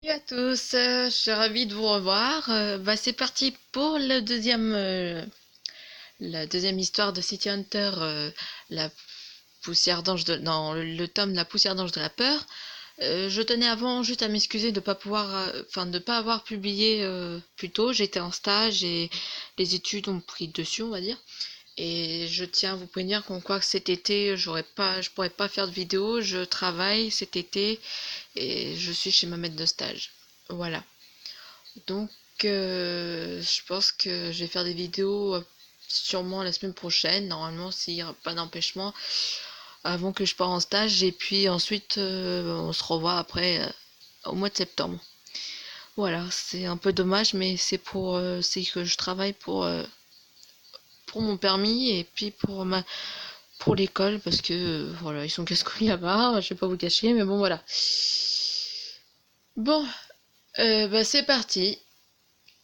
Salut à tous, je suis ravie de vous revoir. C'est parti pour la deuxième histoire de City Hunter, la poussière d'ange de, non, le tome La poussière d'ange de la peur. Je tenais avant juste à m'excuser de pas pouvoir, de pas avoir publié plus tôt. J'étais en stage et les études ont pris dessus, on va dire. Et je tiens à vous prévenir qu'on croit que cet été, je pourrais pas faire de vidéo. Je travaille cet été et je suis chez ma maître de stage. Voilà. Donc, je pense que je vais faire des vidéos sûrement la semaine prochaine, normalement, s'il n'y a pas d'empêchement, avant que je parte en stage. Et puis ensuite, on se revoit après, au mois de septembre. Voilà, c'est un peu dommage, mais c'est que je travaille pour mon permis et puis pour l'école, parce que, voilà, ils sont casse-couilles là-bas, je vais pas vous cacher, mais bon, voilà. Bon, c'est parti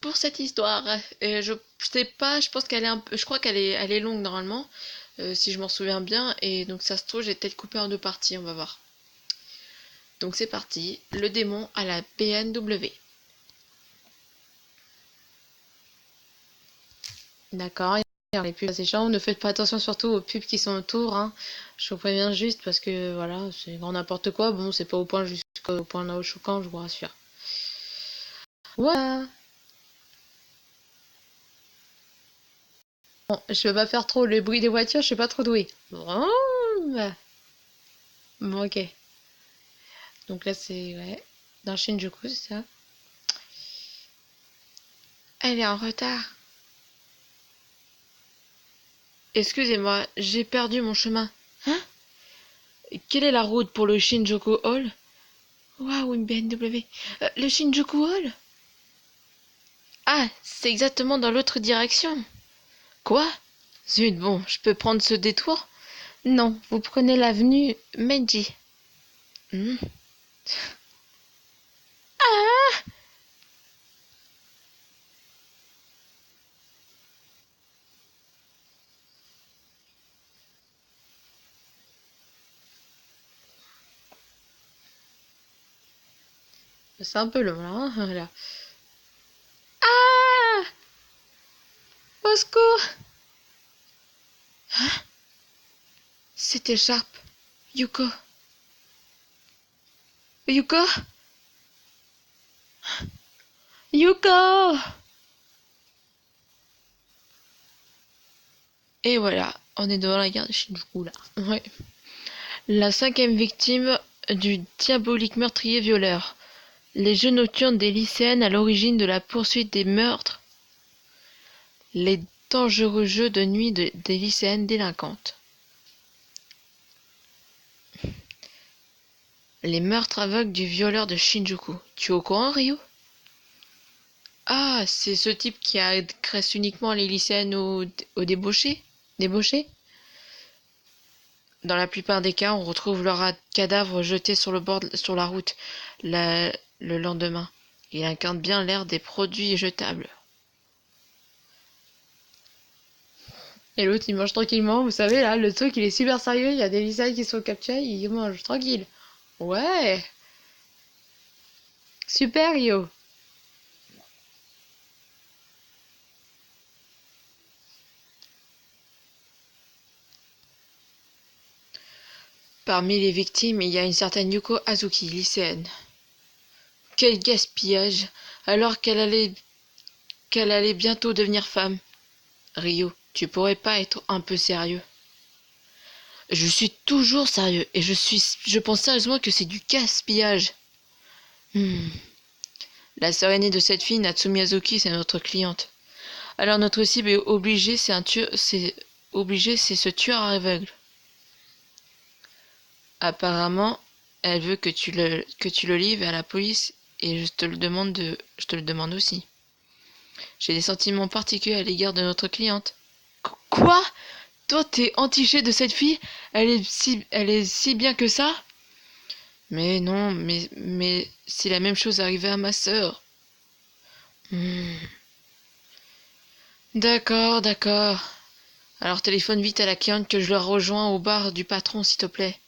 pour cette histoire. Je sais pas, je pense qu'elle est je crois elle est longue normalement, si je m'en souviens bien, et donc ça se trouve j'ai peut-être coupé en deux parties, on va voir. Donc c'est parti, le démon à la PNW. D'accord, les pubs c'est chiant, ne faites pas attention surtout aux pubs qui sont autour, hein. Je vous préviens juste parce que voilà, c'est grand n'importe quoi, bon c'est pas au point jusqu'au point là choquant, je vous rassure. Voilà. Bon, je vais pas faire trop le bruit des voitures, je sais pas trop doué. Bon, bon, ok. Donc là, c'est ouais, dans Shinjuku, c'est ça. Elle est en retard. Excusez-moi, j'ai perdu mon chemin. Hein? Quelle est la route pour le Shinjuku Hall? Waouh, une BMW. Le Shinjuku Hall? Ah, c'est exactement dans l'autre direction. Quoi? Zut, bon, je peux prendre ce détour? Non, vous prenez l'avenue Meiji. Hmm. Ah! C'est un peu long là, hein, voilà. Ah! Au secours! C'était Sharp. Yuko. Yuko? Yuko! Et voilà, on est devant la gare de Shinjuku là. Ouais. La cinquième victime du diabolique meurtrier violeur. Les jeux nocturnes des lycéennes à l'origine de la poursuite des meurtres. Les dangereux jeux de nuit des lycéennes délinquantes. Les meurtres aveugles du violeur de Shinjuku. Tu es au courant, Ryo? Ah, c'est ce type qui agresse uniquement les lycéennes au débauché? Débauché? Dans la plupart des cas, on retrouve leur cadavre jeté sur la route le lendemain. Il incarne bien l'air des produits jetables. Et l'autre, il mange tranquillement, vous savez, là, le truc, il est super sérieux, il y a des lycéens qui sont capturés, il mange tranquille. Ouais, super, yo. Parmi les victimes, il y a une certaine Yuko Azuki, lycéenne. Quel gaspillage, alors qu'elle allait bientôt devenir femme. Ryo, tu pourrais pas être un peu sérieux? Je suis toujours sérieux et je pense sérieusement que c'est du gaspillage. Hmm. La sœur aînée de cette fille, Natsumi Azuki, c'est notre cliente. Alors notre cible est obligée, c'est ce tueur aveugle. Apparemment, elle veut que tu le livres à la police et je te le demande aussi. J'ai des sentiments particuliers à l'égard de notre cliente. Quoi? Toi, t'es entiché de cette fille? Elle est si bien que ça? Mais non, mais si la même chose arrivait à ma sœur. Hmm. D'accord, d'accord. Alors téléphone vite à la cliente que je la rejoins au bar du patron, s'il te plaît.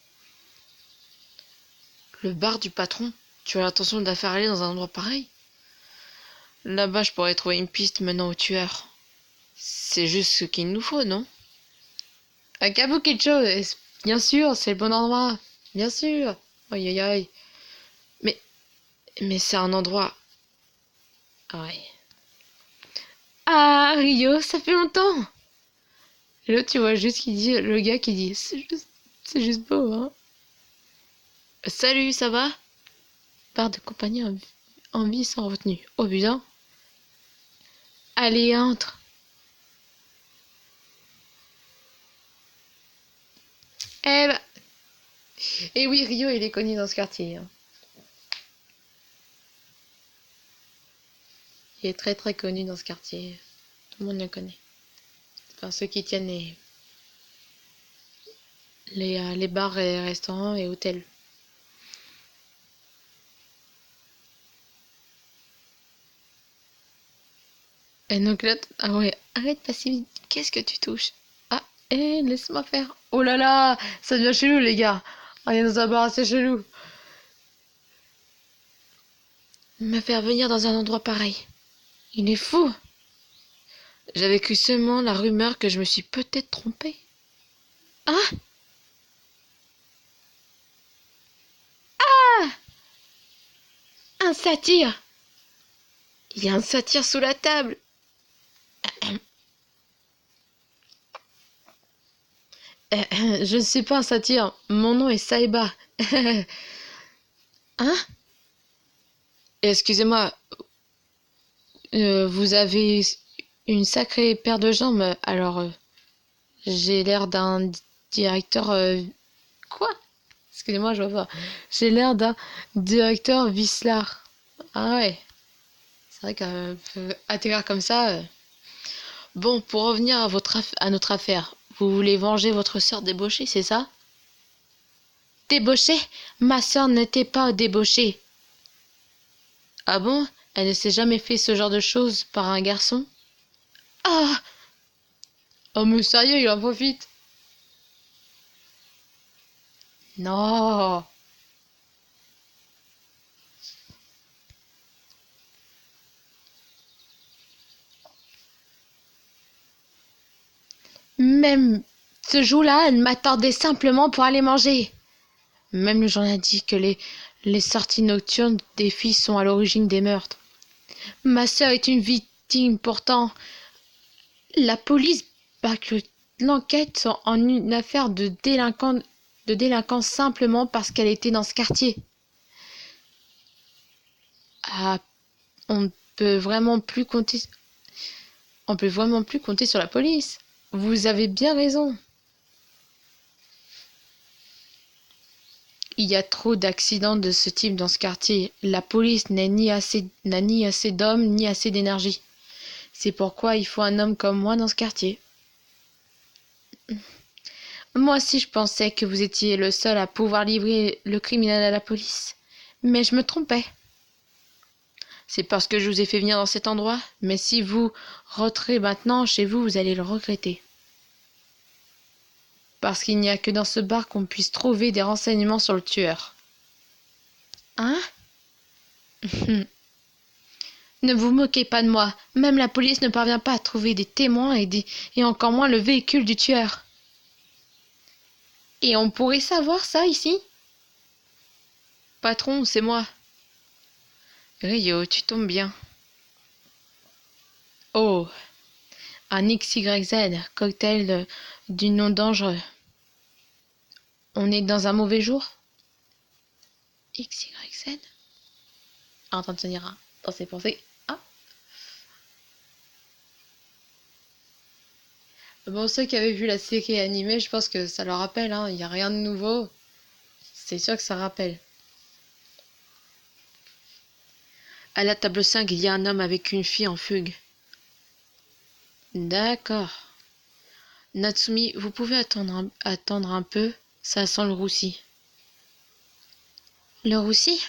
Le bar du patron? Tu as l'intention de la faire aller dans un endroit pareil? Là-bas, je pourrais trouver une piste menant au tueur. C'est juste ce qu'il nous faut, non? À Kabukicho, bien sûr, c'est le bon endroit. Bien sûr. Aïe aïe aïe. Mais, mais c'est un endroit. Ouais. Ah, Rio, ça fait longtemps. Et là, tu vois juste qui dit, le gars qui dit, c'est juste beau, hein. Salut, ça va? Part de compagnie en vie sans retenue. Oh putain. Allez, entre. Eh bah. Et oui, Rio, il est connu dans ce quartier, hein. Il est très très connu dans ce quartier. Tout le monde le connaît. Enfin, ceux qui tiennent les bars et restaurants et hôtels. Et donc là, ah ouais, arrête pas si vite. Qu'est-ce que tu touches? Ah, laisse-moi faire. Oh là là, ça devient chelou, les gars. On est dans un bar assez chelou. Me faire venir dans un endroit pareil. Il est fou. J'avais cru seulement la rumeur que je me suis peut-être trompée. Ah, un satyre. Il y a un satyre sous la table. Je ne suis pas un satyre. Mon nom est Saïba. Hein? Excusez-moi, vous avez une sacrée paire de jambes. Alors, j'ai l'air d'un directeur. Quoi? Excusez-moi, je vois pas. J'ai l'air d'un directeur Vislar. Ah ouais. C'est vrai qu'un atterrir comme ça. Bon, pour revenir à à notre affaire, vous voulez venger votre sœur débauchée, c'est ça? Débauchée? Ma sœur n'était pas débauchée. Ah bon? Elle ne s'est jamais fait ce genre de choses par un garçon? Ah! Oh mais sérieux, il en profite. Non. Même ce jour-là, elle m'attendait simplement pour aller manger. Même le journal dit que les sorties nocturnes des filles sont à l'origine des meurtres. Ma sœur est une victime, pourtant. La police bâcle l'enquête en une affaire de délinquance simplement parce qu'elle était dans ce quartier. Ah, on ne peut vraiment plus compter, on peut vraiment plus compter sur la police. Vous avez bien raison. Il y a trop d'accidents de ce type dans ce quartier. La police n'a ni assez d'hommes ni assez d'énergie. C'est pourquoi il faut un homme comme moi dans ce quartier. Moi aussi je pensais que vous étiez le seul à pouvoir livrer le criminel à la police. Mais je me trompais. C'est parce que je vous ai fait venir dans cet endroit, mais si vous rentrez maintenant chez vous, vous allez le regretter. Parce qu'il n'y a que dans ce bar qu'on puisse trouver des renseignements sur le tueur. Hein? Ne vous moquez pas de moi. Même la police ne parvient pas à trouver des témoins et encore moins le véhicule du tueur. Et on pourrait savoir ça ici? Patron, c'est moi. Rio, tu tombes bien. Oh, un XYZ, cocktail du nom dangereux. On est dans un mauvais jour? XYZ? En train de tenir un dans ses pensées. Ah. Bon, ceux qui avaient vu la série animée, je pense que ça leur rappelle, hein. Il n'y a rien de nouveau. C'est sûr que ça rappelle. À la table 5, il y a un homme avec une fille en fugue. D'accord. Natsumi, vous pouvez attendre un peu? Ça sent le roussi. Le roussi?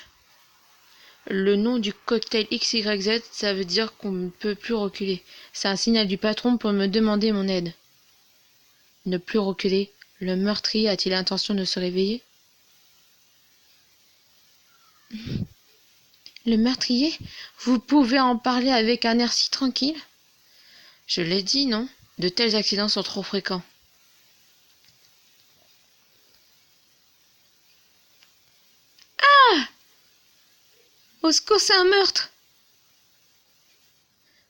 Le nom du cocktail XYZ, ça veut dire qu'on ne peut plus reculer. C'est un signal du patron pour me demander mon aide. Ne plus reculer. Le meurtrier a-t-il l'intention de se réveiller? Le meurtrier? Vous pouvez en parler avec un air si tranquille? Je l'ai dit, non? De tels accidents sont trop fréquents. Au secours, c'est un meurtre!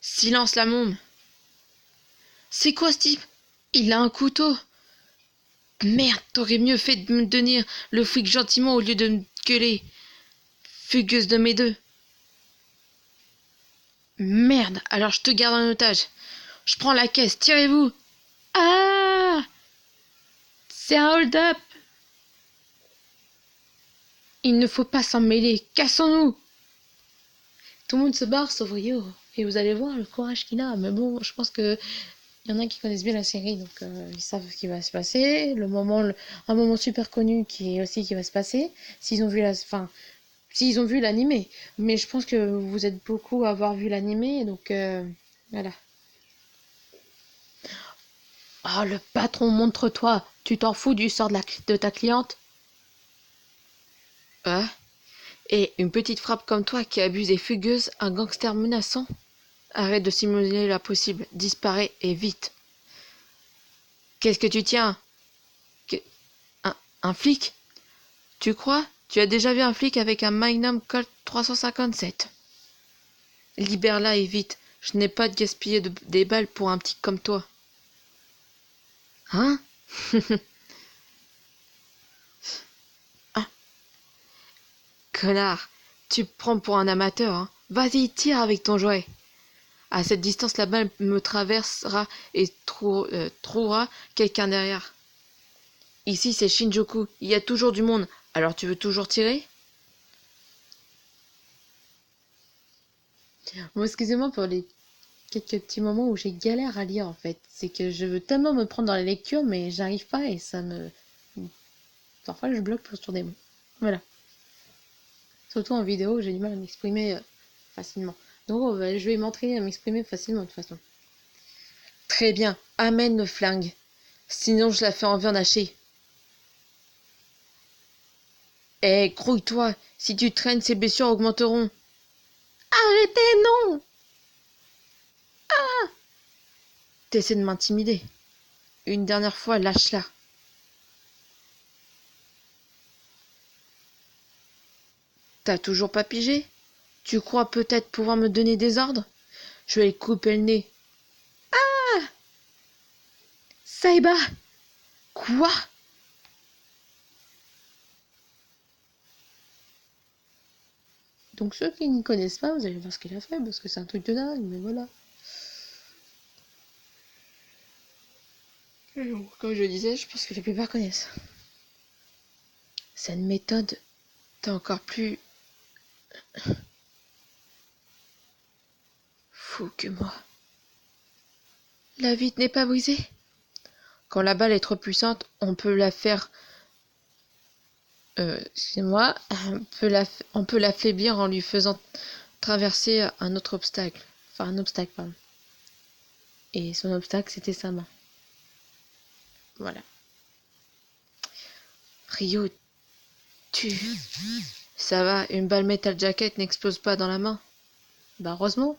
Silence, la môme! C'est quoi ce type? Il a un couteau! Merde, t'aurais mieux fait de me donner le flic gentiment au lieu de me gueuler. Fugueuse de mes deux. Merde, alors je te garde en otage. Je prends la caisse, tirez-vous! Ah! C'est un hold-up! Il ne faut pas s'en mêler, cassons-nous! Tout le monde se barre sauf Rio. Et vous allez voir le courage qu'il a. Mais bon, je pense que il y en a qui connaissent bien la série, donc ils savent ce qui va se passer. Un moment super connu qui va se passer. S'ils ont vu s'ils ont vu l'animé. Mais je pense que vous êtes beaucoup à avoir vu l'animé, donc voilà. Oh, le patron, montre-toi. Tu t'en fous du sort de ta cliente? Hein? Et une petite frappe comme toi qui abuse et fugueuse, un gangster menaçant? Arrête de simuler l'impossible, disparais et vite. Qu'est-ce que tu tiens? Un flic? Tu crois? Tu as déjà vu un flic avec un Magnum Colt 357. Libère-la et vite. Je n'ai pas de gaspiller des balles pour un petit comme toi. Hein? Ah, connard, tu me prends pour un amateur, hein? Vas-y, tire avec ton jouet. À cette distance, la balle me traversera et trouvera quelqu'un derrière. Ici, c'est Shinjuku. Il y a toujours du monde. Alors tu veux toujours tirer? Bon, excusez-moi pour les quelques petits moments où j'ai galère à lire en fait. C'est que je veux tellement me prendre dans la lecture, mais j'arrive pas et ça me. Parfois je bloque sur des mots. Voilà. Surtout en vidéo, j'ai du mal à m'exprimer facilement. Donc je vais m'entraîner à m'exprimer facilement de toute façon. Très bien, amène le flingue. Sinon je la fais en viande hachée. Eh, grouille-toi. Si tu traînes, ses blessures augmenteront. Arrêtez, non! T'essaies de m'intimider. Une dernière fois, lâche-la. T'as toujours pas pigé? Tu crois peut-être pouvoir me donner des ordres? Je vais lui couper le nez. Saïba! Quoi? Donc ceux qui ne connaissent pas, vous allez voir ce qu'il a fait, parce que c'est un truc de dingue, mais voilà. Comme je disais, je pense que la plupart connaissent. Cette méthode est encore plus fou que moi. La vitre n'est pas brisée. Quand la balle est trop puissante, on peut la faire... excusez-moi, on peut l'affaiblir en lui faisant traverser un autre obstacle. Enfin, un obstacle, pardon. Et son obstacle, c'était sa main. Voilà. Rio, tu... Ça va, une balle Metal Jacket n'explose pas dans la main. Bah heureusement.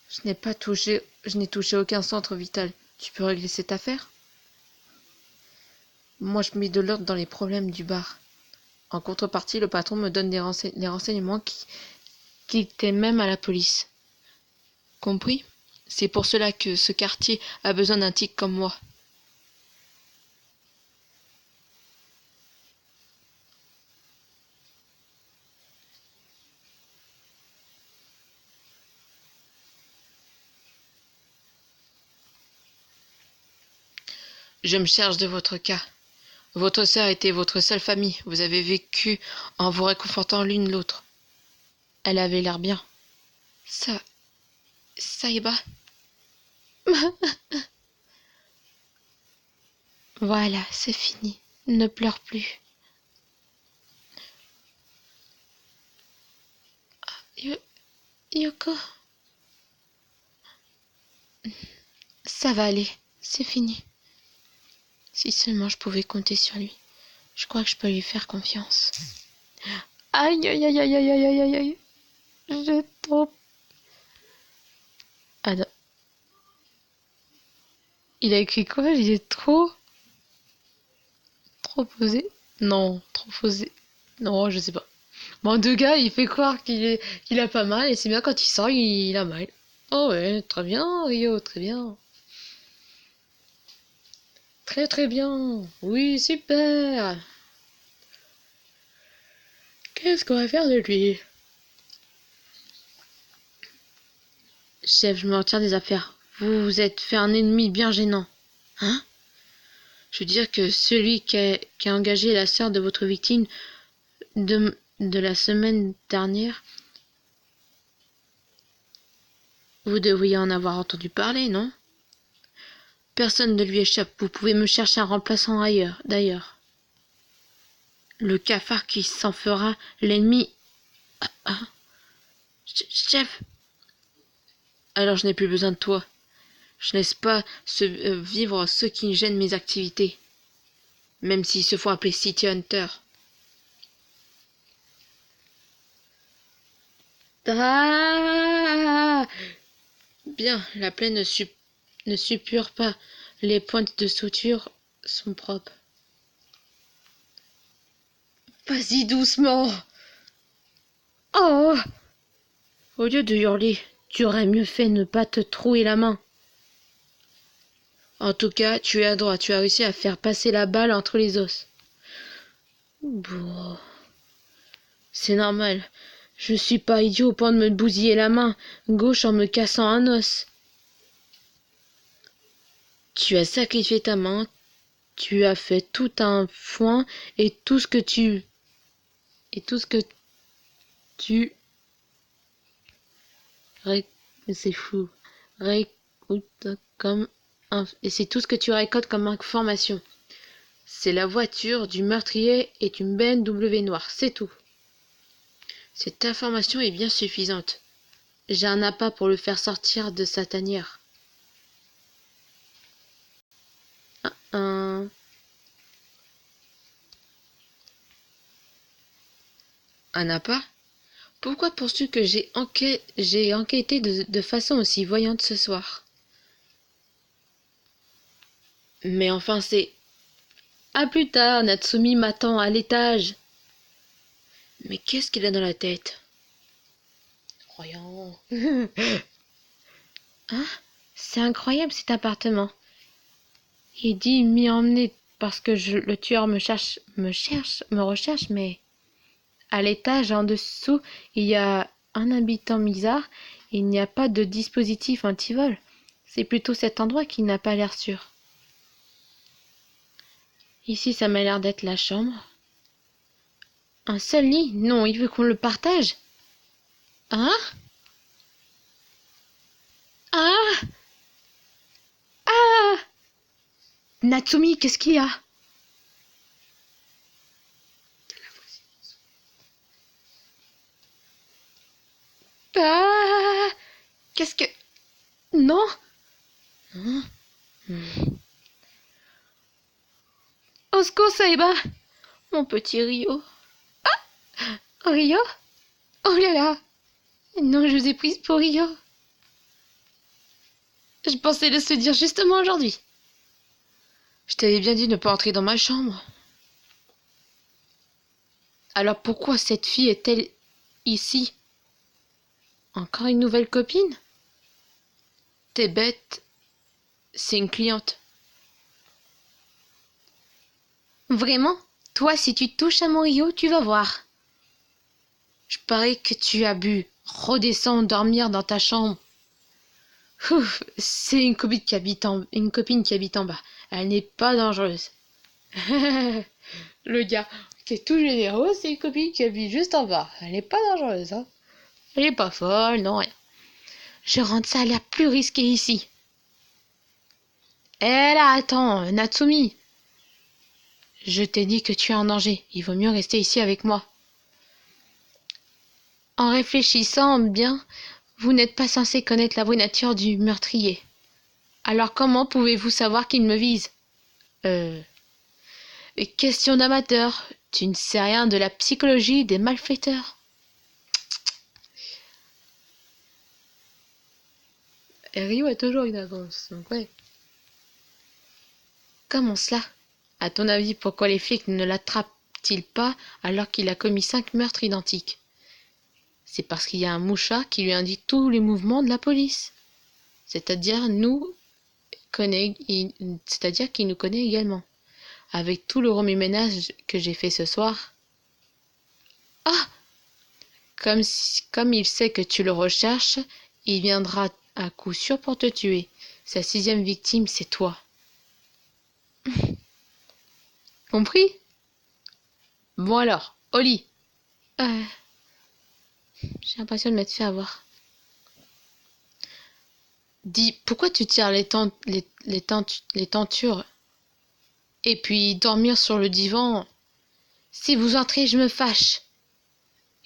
Je n'ai touché aucun centre vital. Tu peux régler cette affaire? Moi, je mets de l'ordre dans les problèmes du bar. En contrepartie, le patron me donne les renseignements qu'il était même à la police. Compris? C'est pour cela que ce quartier a besoin d'un tic comme moi. Je me charge de votre cas. Votre sœur était votre seule famille. Vous avez vécu en vous réconfortant l'une l'autre. Elle avait l'air bien. Ça y va. Voilà, c'est fini. Ne pleure plus. Yoko, ça va aller. C'est fini. Si seulement je pouvais compter sur lui. Je crois que je peux lui faire confiance. Aïe, aïe, aïe, aïe, aïe, aïe, aïe, aïe, aïe. J'ai trop... Ah non. Il a écrit quoi? Il est trop... Trop posé? Non, trop posé. Non, je sais pas. Bon, en tout cas, il fait croire qu'il a pas mal, et c'est bien quand il sort, il a mal. Oh ouais, très bien, Rio, très bien. Très très bien. Oui, super. Qu'est-ce qu'on va faire de lui? Chef, je me retire des affaires. Vous vous êtes fait un ennemi bien gênant. Hein? Je veux dire que celui qui a engagé la sœur de votre victime de la semaine dernière, vous devriez en avoir entendu parler, non? Personne ne lui échappe. Vous pouvez me chercher un remplaçant ailleurs, d'ailleurs. Le cafard qui s'en fera l'ennemi. Ah, chef! Alors je n'ai plus besoin de toi. Je laisse pas vivre ceux qui gênent mes activités. Même s'ils se font appeler City Hunter. Ah! Bien, la plaie ne suppure pas. Les pointes de suture sont propres. Vas-y doucement. Oh! Au lieu de hurler, tu aurais mieux fait ne pas te trouer la main. En tout cas, tu es adroit, tu as réussi à faire passer la balle entre les os. Bon, c'est normal. Je suis pas idiot au point de me bousiller la main gauche en me cassant un os. Tu as sacrifié ta main, tu as fait tout un foin et tout ce que tu... Et tout ce que tu... C'est fou. Comme... Et c'est tout ce que tu récoltes comme information. C'est la voiture du meurtrier est une BMW noire, c'est tout. Cette information est bien suffisante. J'ai un appât pour le faire sortir de sa tanière. Un appât? Pourquoi penses-tu que j'ai enquêté de façon aussi voyante ce soir? Mais enfin c'est... À plus tard, Natsumi m'attend à l'étage. Mais qu'est-ce qu'il a dans la tête? Rien. Hein? C'est incroyable cet appartement. Il dit m'y emmener parce que le tueur me recherche, mais à l'étage en dessous, il y a un habitant bizarre et il n'y a pas de dispositif anti-vol. C'est plutôt cet endroit qui n'a pas l'air sûr. Ici, ça m'a l'air d'être la chambre. Un seul lit? Non, il veut qu'on le partage. Hein? Ah! Ah! Natsumi, qu'est-ce qu'il y a? Ah! Qu'est-ce que... Non? Hein? Osco Saiba, mon petit Rio. Rio? Oh là là! Non, je vous ai prise pour Rio. Je pensais le se dire justement aujourd'hui. Je t'avais bien dit de ne pas entrer dans ma chambre. Alors pourquoi cette fille est-elle ici? Encore une nouvelle copine? T'es bête, c'est une cliente. Vraiment? Toi, si tu touches à mon Rio, tu vas voir. Je parie que tu as bu. Redescends dormir dans ta chambre. Ouf, c'est une copine qui habite en bas. Elle n'est pas dangereuse. Le gars qui est tout généreux, c'est une copine qui habite juste en bas. Elle n'est pas dangereuse, hein. Elle n'est pas folle, non, rien. Je rentre, ça a l'air plus risqué ici. Eh là, attends, Natsumi. Je t'ai dit que tu es en danger. Il vaut mieux rester ici avec moi. En réfléchissant bien, vous n'êtes pas censé connaître la vraie nature du meurtrier. Alors comment pouvez-vous savoir qu'il me vise? Question d'amateur. Tu ne sais rien de la psychologie des malfaiteurs. Et Rio a toujours une avance, donc ouais. Comment cela? À ton avis, pourquoi les flics ne l'attrapent-ils pas alors qu'il a commis 5 meurtres identiques? C'est parce qu'il y a un mouchard qui lui indique tous les mouvements de la police. C'est-à-dire c'est-à-dire qu'il nous connaît également. Avec tout le remue-ménage que j'ai fait ce soir. Ah! Comme il sait que tu le recherches, il viendra à coup sûr pour te tuer. Sa 6e victime, c'est toi. Compris? Bon alors, au lit. J'ai l'impression de m'être fait avoir. Dis, pourquoi tu tires les tentures? Et puis dormir sur le divan. Si vous entrez, je me fâche.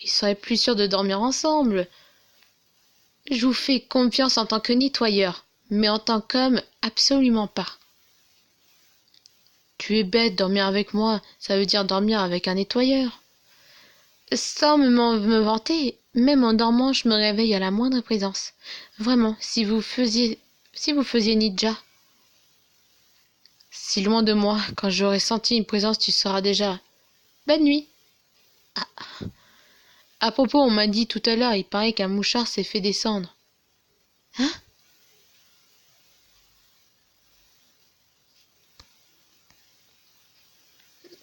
Il serait plus sûr de dormir ensemble. Je vous fais confiance en tant que nettoyeur, mais en tant qu'homme, absolument pas. Tu es bête, dormir avec moi, ça veut dire dormir avec un nettoyeur. Sans me vanter, même en dormant, je me réveille à la moindre présence. Vraiment, si vous faisiez ninja. Si loin de moi, quand j'aurai senti une présence, tu seras déjà. Bonne nuit. Ah. À propos, on m'a dit tout à l'heure, il paraît qu'un mouchard s'est fait descendre. Hein?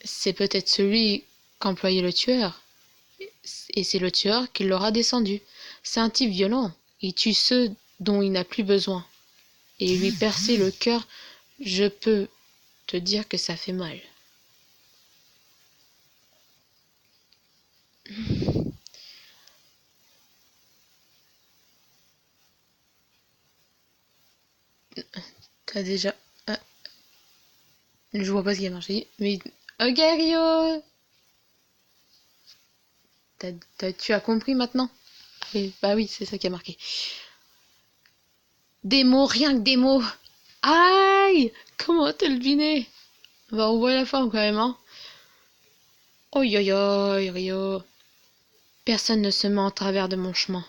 C'est peut-être celui qu'employait le tueur. Et c'est le tueur qui l'aura descendu. C'est un type violent. Il tue ceux dont il n'a plus besoin. Et lui percer le cœur, je peux te dire que ça fait mal. T'as déjà... Ah, je vois pas ce qui a marché. Mais... Ok, Rio! Tu as compris maintenant? Bah oui, c'est ça qui a marqué. Des mots, rien que des mots. Aïe! Comment t'as deviné? Bah on voit la forme quand même, hein. Oi oi oi, Rio. Personne ne se met en travers de mon chemin.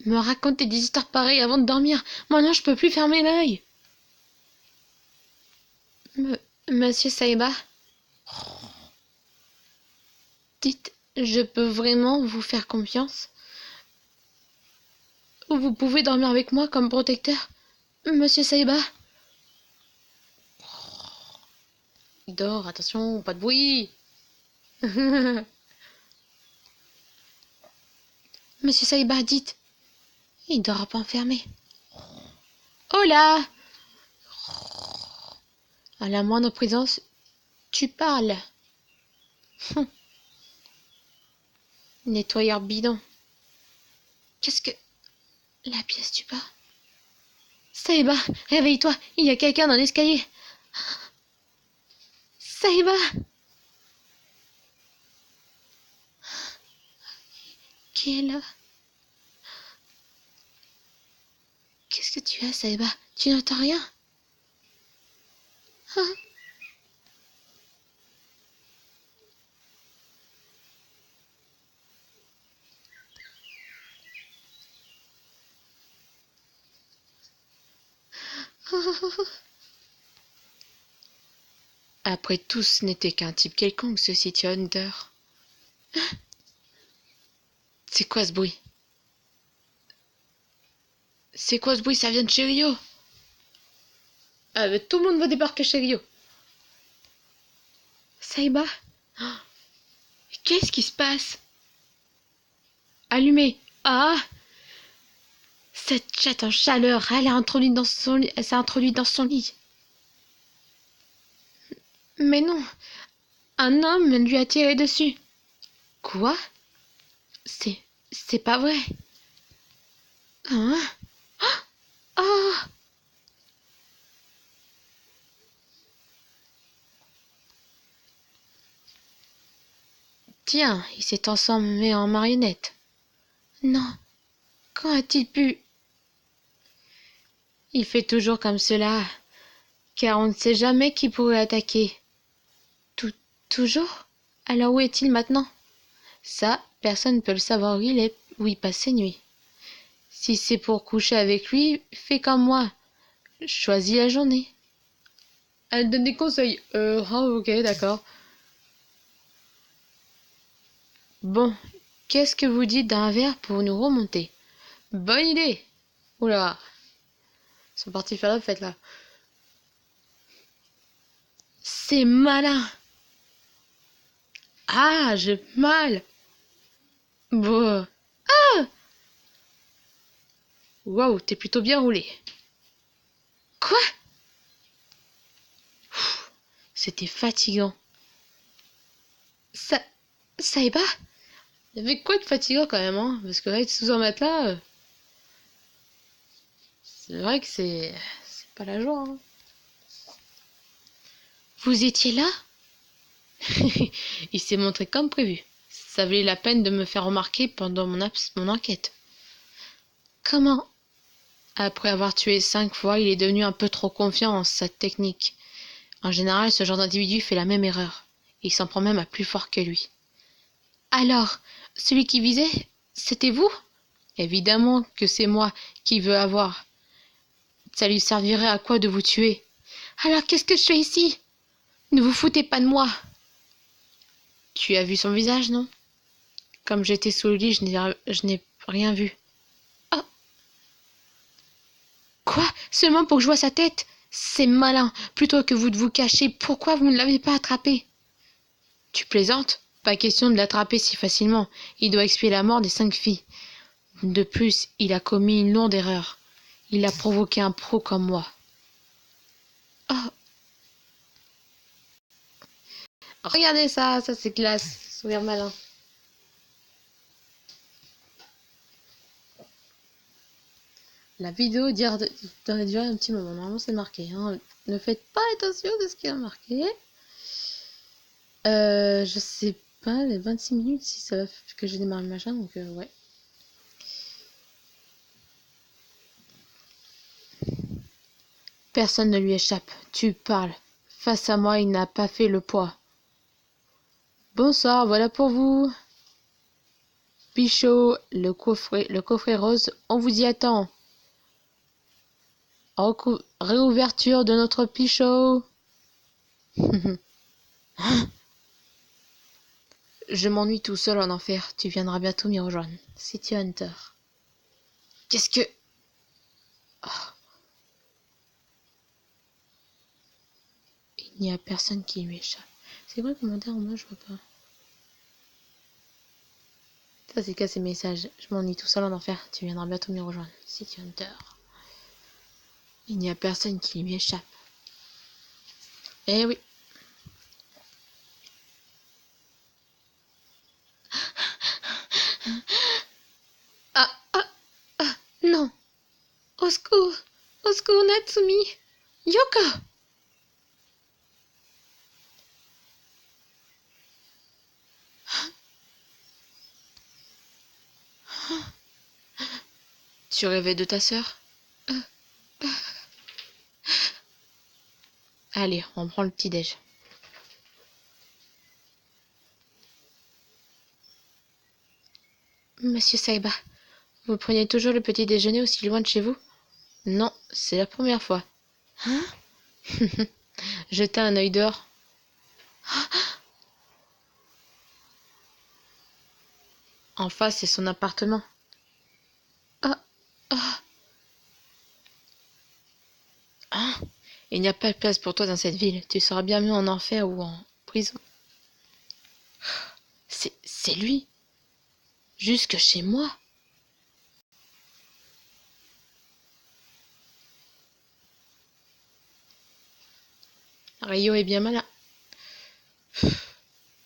Me raconter des histoires pareilles avant de dormir. Maintenant, je peux plus fermer l'œil. Monsieur Saïba, dites, je peux vraiment vous faire confiance? Vous pouvez dormir avec moi comme protecteur? Monsieur Saïba? Il dort, attention, pas de bruit. Monsieur Saïba, dites, il dort pas enfermé. Oh là! À la moindre présence, tu parles. Nettoyeur bidon. Qu'est-ce que... La pièce du bas. Saïba, réveille-toi, il y a quelqu'un dans l'escalier. Saïba! Qui est là? Qu'est-ce que tu as, Saïba? Tu n'entends rien? Hein? Après tout, ce n'était qu'un type quelconque, ce City Hunter. C'est quoi ce bruit? C'est quoi ce bruit? Ça vient de chez Rio. Ah, mais tout le monde va débarquer chez Rio. Saïba? Oh, qu'est-ce qui se passe? Allumez. Ah! Cette chatte en chaleur, elle s'est introduite dans son lit. Mais non, un homme lui a tiré dessus. Quoi? C'est pas vrai. Hein? Oh! Tiens, il s'est transformé en marionnette. Non, quand a-t-il pu? Il fait toujours comme cela. car on ne sait jamais qui pourrait attaquer. Toujours? Alors où est-il maintenant? Ça, personne ne peut le savoir où il passe ses nuits. Si c'est pour coucher avec lui, fais comme moi. Choisis la journée. Elle donne des conseils. Ok, d'accord. Bon, qu'est-ce que vous dites d'un verre pour nous remonter? Bonne idée! Oula, ils sont partis faire la fête là. C'est malin! Ah, j'ai mal! Bon. Ah! Waouh, t'es plutôt bien roulé. Quoi? C'était fatigant. Ça. Ça y est pas? Il y avait quoi de fatigant quand même, hein? Parce que là, être sous un matelas, c'est vrai que c'est pas la joie, hein. Vous étiez là? Il s'est montré comme prévu. Ça valait la peine de me faire remarquer pendant mon enquête. Comment? Après avoir tué 5 fois, il est devenu un peu trop confiant en sa technique. En général, ce genre d'individu fait la même erreur. Il s'en prend même à plus fort que lui. Alors, celui qui visait, c'était vous? Évidemment que c'est moi qui veux avoir. Ça lui servirait à quoi de vous tuer? Alors qu'est-ce que je fais ici? Ne vous foutez pas de moi. Tu as vu son visage, non? Comme j'étais sous le lit, je n'ai rien vu. Oh, quoi? Seulement pour que je voie sa tête? C'est malin. Plutôt que vous de vous cacher, pourquoi vous ne l'avez pas attrapé? Tu plaisantes? Pas question de l'attraper si facilement. Il doit expier la mort des 5 filles. De plus, il a commis une lourde erreur. Il a provoqué un pro comme moi. Oh, regardez ça, ça c'est classe. Sourire malin. La vidéo doit durer un petit moment. Normalement, c'est marqué, hein. Ne faites pas attention de ce qui est marqué. Je sais pas, les 26 minutes, si ça va que je démarre le machin, donc ouais. Personne ne lui échappe. Tu parles. Face à moi, il n'a pas fait le poids. Bonsoir, voilà pour vous. Pichot, le coffret rose, on vous y attend. Réouverture de notre Pichot. Je m'ennuie tout seul en enfer. Tu viendras bientôt m'y rejoindre. City Hunter. Qu'est-ce que... Oh. Il n'y a personne qui lui échappe. C'est quoi le commentaire en bas? Je vois pas. Ça, c'est quoi ces messages? Je m'ennuie tout seul en enfer. Tu viendras bientôt m'y rejoindre. City Hunter. Il n'y a personne qui lui échappe. Eh oui. Ah, ah, ah, non. Au secours. Au secours, Natsumi. Yoko. Tu rêvais de ta sœur? Allez, on prend le petit-déj. Monsieur Saiba, vous preniez toujours le petit déjeuner aussi loin de chez vous? Non, c'est la première fois. Hein? Jetez un œil dehors. En face, c'est son appartement. Ah, ah, hein? Il n'y a pas de place pour toi dans cette ville. Tu seras bien mieux en enfer ou en prison. C'est lui. Jusque chez moi. Rio est bien malin.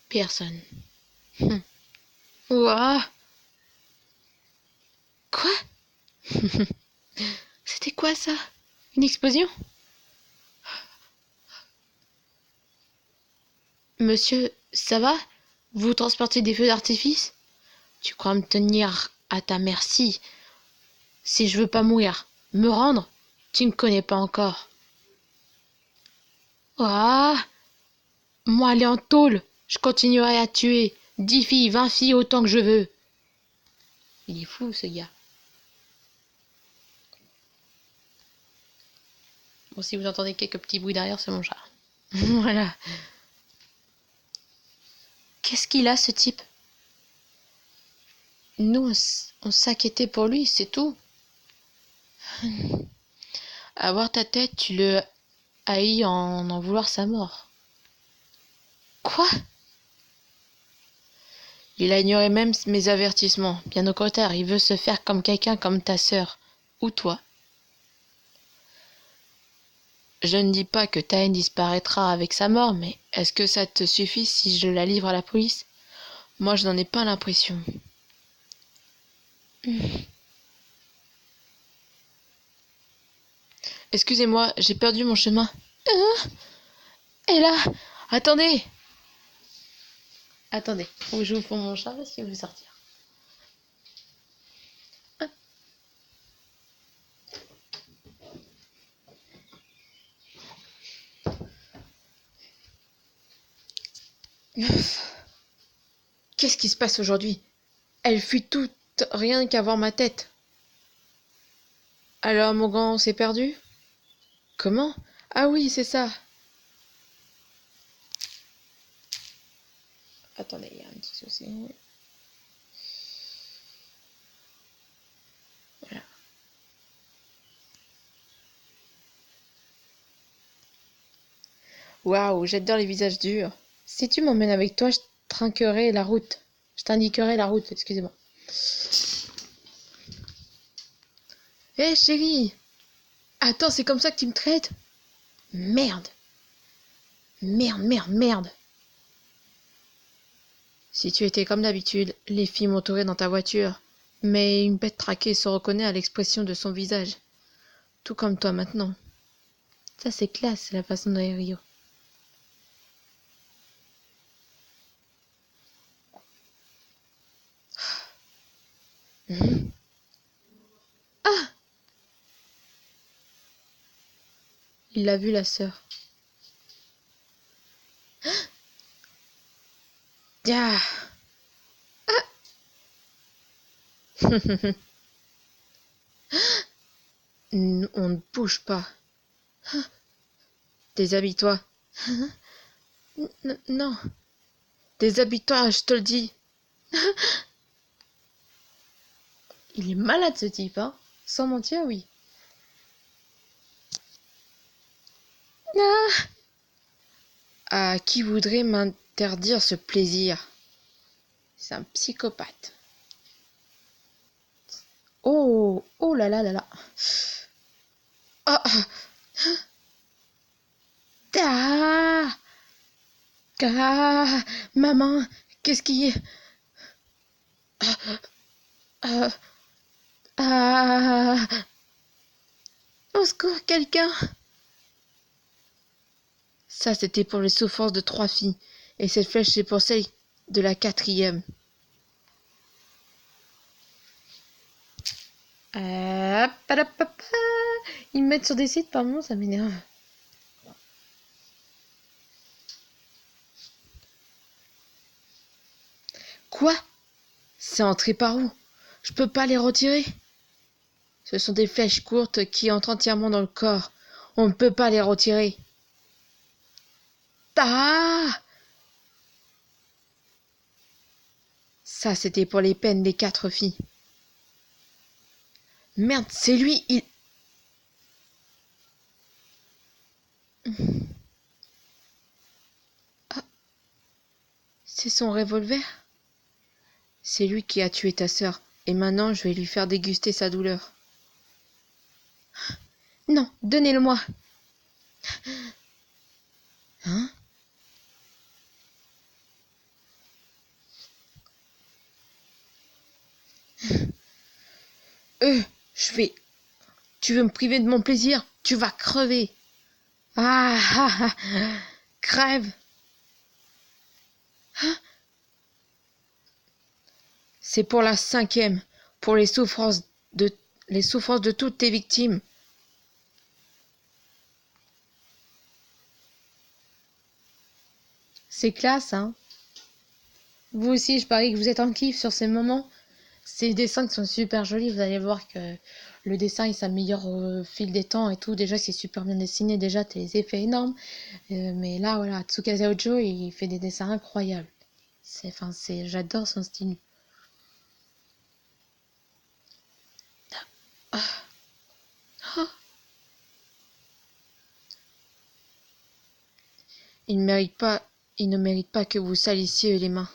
Personne. Ouah. Quoi? C'était quoi ça? Une explosion? Monsieur, ça va? Vous transportez des feux d'artifice? Tu crois me tenir à ta merci? Si je veux pas mourir, me rendre? Tu ne me connais pas encore. Ah, moi, aller en tôle. Je continuerai à tuer 10 filles, 20 filles autant que je veux. Il est fou, ce gars. Bon, si vous entendez quelques petits bruits derrière, c'est mon chat. Voilà. Qu'est-ce qu'il a, ce type? Nous, on s'inquiétait pour lui, c'est tout. À voir ta tête, tu le haïs en vouloir sa mort. Quoi? Il a ignoré même mes avertissements. Bien au contraire, il veut se faire comme quelqu'un comme ta sœur. Ou toi. Je ne dis pas que ta haine disparaîtra avec sa mort, mais est-ce que ça te suffit si je la livre à la police? Moi, je n'en ai pas l'impression. Excusez-moi, j'ai perdu mon chemin. Et là, attendez! Attendez, faut que j'ouvre pour mon chat parce qu'il veut sortir. Qu'est-ce qui se passe aujourd'hui? Elle fuit toute, rien qu'à voir ma tête. Alors mon gant s'est perdu? Comment? Ah oui, c'est ça. Attendez, il y a un petit souci. Voilà. Waouh, j'adore les visages durs. Si tu m'emmènes avec toi, je trinquerai la route. Je t'indiquerai la route, excusez-moi. Hé chérie! Attends, c'est comme ça que tu me traites? Merde! Merde, merde, merde! Si tu étais comme d'habitude, les filles m'entouraient dans ta voiture. Mais une bête traquée se reconnaît à l'expression de son visage. Tout comme toi maintenant. Ça c'est classe, c'est la façon de Rio. Ah! Il l'a vu la sœur. Ah! On ne bouge pas. Déshabille-toi. Non. Déshabille-toi, je te le dis. Il est malade ce type, hein? Sans mentir, oui. Ah! Ah, qui voudrait m'interdire ce plaisir? C'est un psychopathe. Oh, oh là là là là. Ah, ah, ah, maman, qu'est-ce qui est? Ah, ah, au secours, quelqu'un. Ça, c'était pour les souffrances de 3 filles. Et cette flèche, c'est pour celle de la 4e. Ils me mettent sur des sites par moment, ça m'énerve. Quoi? C'est entré par où? Je peux pas les retirer. Ce sont des flèches courtes qui entrent entièrement dans le corps. On ne peut pas les retirer. Ah! Ça, c'était pour les peines des 4 filles. Merde, c'est lui, il... Ah, c'est son revolver? C'est lui qui a tué ta sœur. Et maintenant, je vais lui faire déguster sa douleur. Non, donnez-le-moi. Hein? Je vais... Tu veux me priver de mon plaisir? Tu vas crever. Ah, ah, ah, crève. Hein? C'est pour la 5e, pour les souffrances de toutes tes victimes. c'est classe, hein. Vous aussi, je parie que vous êtes en kiff sur ces moments. Ces dessins qui sont super jolis, vous allez voir que le dessin il s'améliore au fil des temps et tout. Déjà, c'est super bien dessiné, déjà, t'as les effets énormes. Mais là, voilà, Tsukasa Ojo, il fait des dessins incroyables. J'adore son style. Ah, ah. Il ne mérite pas que vous salissiez les mains.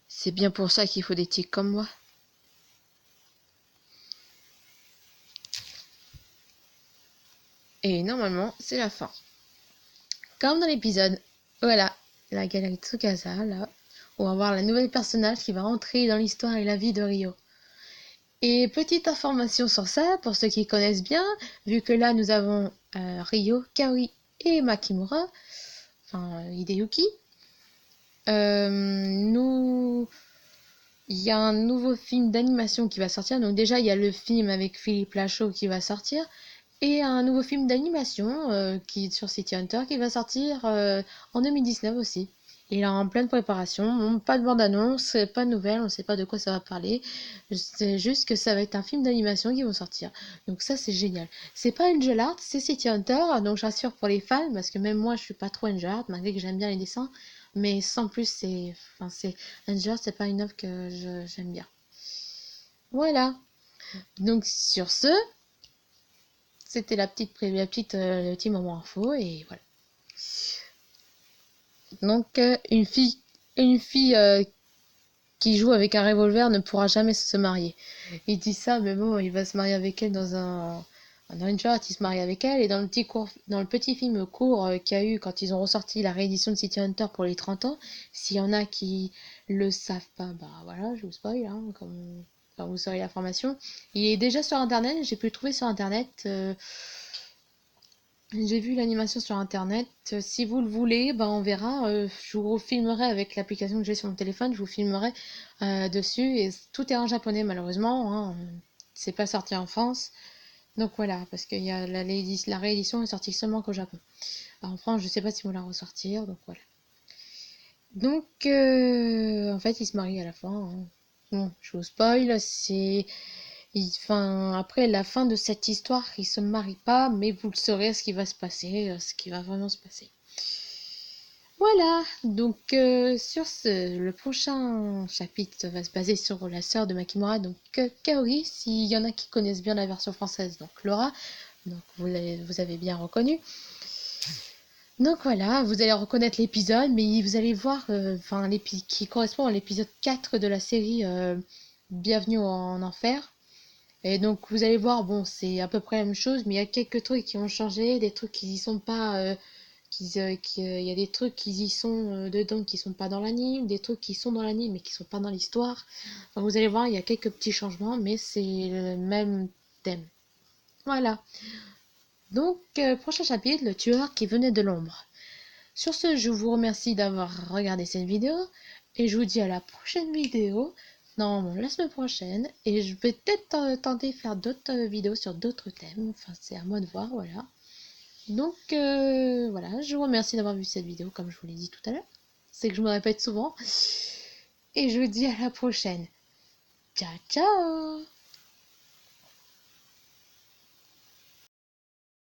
C'est bien pour ça qu'il faut des tics comme moi. Et normalement, c'est la fin. Comme dans l'épisode. Voilà, la galerie Tsukasa, là. On va voir la nouvelle personnage qui va entrer dans l'histoire et la vie de Ryo. Et petite information sur ça, pour ceux qui connaissent bien, vu que là nous avons Ryo, Kaori et Makimura, enfin Hideyuki, il y a un nouveau film d'animation qui va sortir. Donc déjà il y a le film avec Philippe Lachaud qui va sortir, et un nouveau film d'animation qui est sur City Hunter qui va sortir en 2019 aussi. Il est en pleine préparation, pas de bande-annonce, pas de nouvelles, on ne sait pas de quoi ça va parler. C'est juste que ça va être un film d'animation qui va sortir. Donc ça c'est génial. C'est pas Angel Art, c'est City Hunter, donc j'assure pour les fans, parce que même moi je suis pas trop Angel Art, malgré que j'aime bien les dessins. Mais sans plus, Angel Art, c'est pas une œuvre que j'aime bien. Voilà. Donc sur ce, c'était le petit moment info et voilà. Donc une fille qui joue avec un revolver ne pourra jamais se marier. Il dit ça, mais bon, il va se marier avec elle dans un Ranger, il se marie avec elle, et dans le petit film court qu'il y a eu quand ils ont ressorti la réédition de City Hunter pour les 30 ans, s'il y en a qui le savent pas, bah voilà, je vous spoil, hein, comme vous saurez l'information. Il est déjà sur internet, j'ai pu le trouver sur internet. J'ai vu l'animation sur internet. Si vous le voulez, ben on verra. Je vous filmerai avec l'application que j'ai sur mon téléphone. Je vous filmerai dessus. Et tout est en japonais malheureusement, hein. C'est pas sorti en France. Donc voilà, parce que la réédition est sortie seulement qu'au Japon. Alors, en France, je sais pas si on la ressortir. Donc voilà. Donc en fait, ils se marient à la fin, hein. Bon, je vous spoil. Après la fin de cette histoire, ils se marient pas, mais vous le saurez ce qui va se passer, ce qui va vraiment se passer. Voilà, donc sur ce, le prochain chapitre va se baser sur la sœur de Makimura, donc Kaori, s'il y en a qui connaissent bien la version française, donc Laura, donc vous avez bien reconnu. Donc voilà, vous allez reconnaître l'épisode, mais vous allez voir, qui correspond à l'épisode 4 de la série Bienvenue en Enfer. Et donc vous allez voir, bon, c'est à peu près la même chose, mais il y a quelques trucs qui ont changé, des trucs qui y sont pas, il y a des trucs qui y sont dedans qui sont pas dans l'anime, des trucs qui sont dans l'anime mais qui sont pas dans l'histoire. Enfin, vous allez voir, il y a quelques petits changements, mais c'est le même thème. Voilà. Donc prochain chapitre, le tueur qui venait de l'ombre. Sur ce, je vous remercie d'avoir regardé cette vidéo et je vous dis à la prochaine vidéo. Normalement la semaine prochaine, et je vais peut-être tenter de faire d'autres vidéos sur d'autres thèmes, enfin c'est à moi de voir, voilà. Donc voilà, je vous remercie d'avoir vu cette vidéo comme je vous l'ai dit tout à l'heure, c'est que je me répète souvent, et je vous dis à la prochaine. Ciao ciao.